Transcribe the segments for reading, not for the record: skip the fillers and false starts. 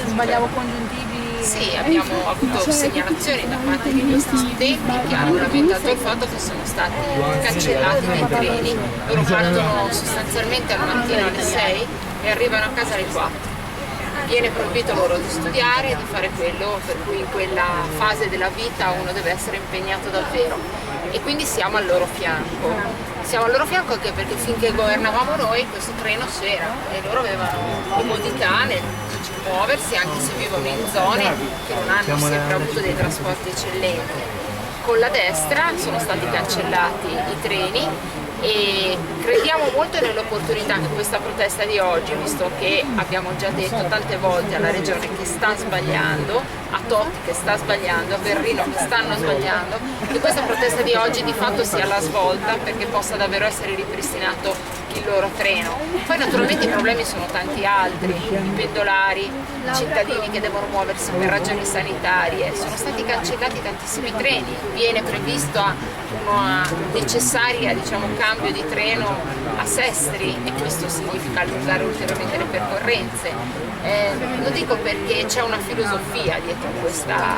Sbagliavo congiuntivi. Sì, abbiamo avuto segnalazioni da parte di questi studenti che hanno lamentato il fatto che sono stati cancellati dai treni. Loro partono sostanzialmente al mattino alle 6 e arrivano a casa alle 4. Viene proibito loro di studiare, di fare quello per cui in quella fase della vita uno deve essere impegnato davvero, e quindi siamo al loro fianco. Siamo al loro fianco anche perché finché governavamo noi questo treno c'era e loro avevano comodità nel muoversi anche se vivono in zone che non hanno sempre avuto dei trasporti eccellenti. Con la destra sono stati cancellati i treni e crediamo molto nell'opportunità che questa protesta di oggi, visto che abbiamo già detto tante volte alla Regione che sta sbagliando, a Totti che sta sbagliando, a Berrino che stanno sbagliando, che questa protesta di oggi di fatto sia la svolta perché possa davvero essere ripristinato il loro treno. Poi naturalmente i problemi sono tanti altri, i pendolari, i cittadini che devono muoversi per ragioni sanitarie, sono stati cancellati tantissimi treni, viene previsto una necessaria cambio di treno a Sestri e questo significa allungare ulteriormente le percorrenze. Lo dico perché c'è una filosofia dietro questa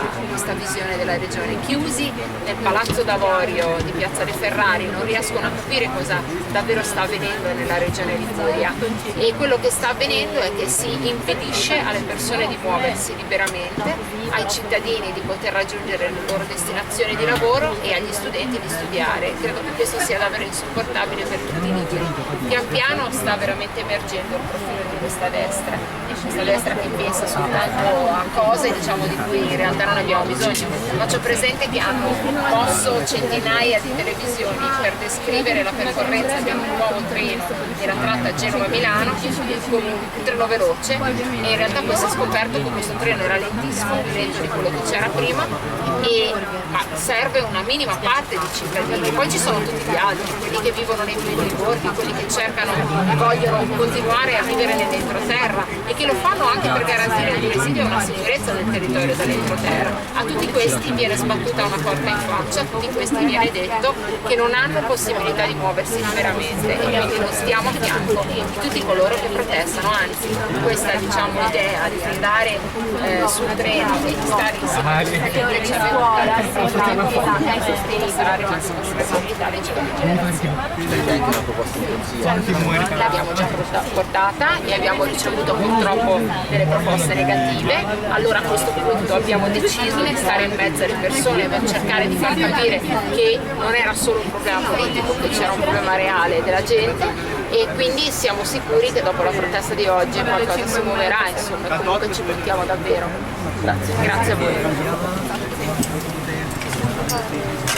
visione della regione. Chiusi nel Palazzo d'Avorio di Piazza dei Ferrari non riescono a capire cosa davvero sta avvenendo nella regione Liguria, e quello che sta avvenendo è che si impedisce alle persone di muoversi liberamente, ai cittadini di poter raggiungere le loro destinazioni di lavoro e agli studenti di studiare. Credo che questo sia davvero insopportabile per tutti i liguri. Pian piano sta veramente emergendo il profilo di questa destra che pensa soltanto a cose di cui in realtà non abbiamo bisogno. Faccio presente che hanno mosso centinaia di televisioni per descrivere la percorrenza di un nuovo treno della tratta Genova-Milano come un treno veloce, e in realtà poi si è scoperto che questo treno era lentissimo, più lento di quello che c'era prima, ma serve una minima parte di cittadini. Poi ci sono tutti gli altri, quelli che vivono nei piccoli borghi, quelli che vogliono continuare a vivere nell'entroterra e che lo fanno anche per garantire il presidio e una sicurezza del territorio dell'entroterra. A tutti questi viene sbattuta una porta in faccia, a tutti questi viene detto che non hanno possibilità di muoversi liberamente, e quindi non stiamo a fianco di tutti coloro che protestano, anzi questa idea di andare sul treno e di stare insieme a tutti che invece sarà la massima responsabilità dei cittadini. L'abbiamo già portata e abbiamo ricevuto purtroppo delle proposte negative. Allora a questo punto abbiamo deciso di stare in mezzo alle persone per cercare di far capire che non era solo un problema politico, che c'era un problema reale della gente, e quindi siamo sicuri che dopo la protesta di oggi qualcosa si muoverà, insomma, comunque ci puntiamo davvero. Grazie a voi.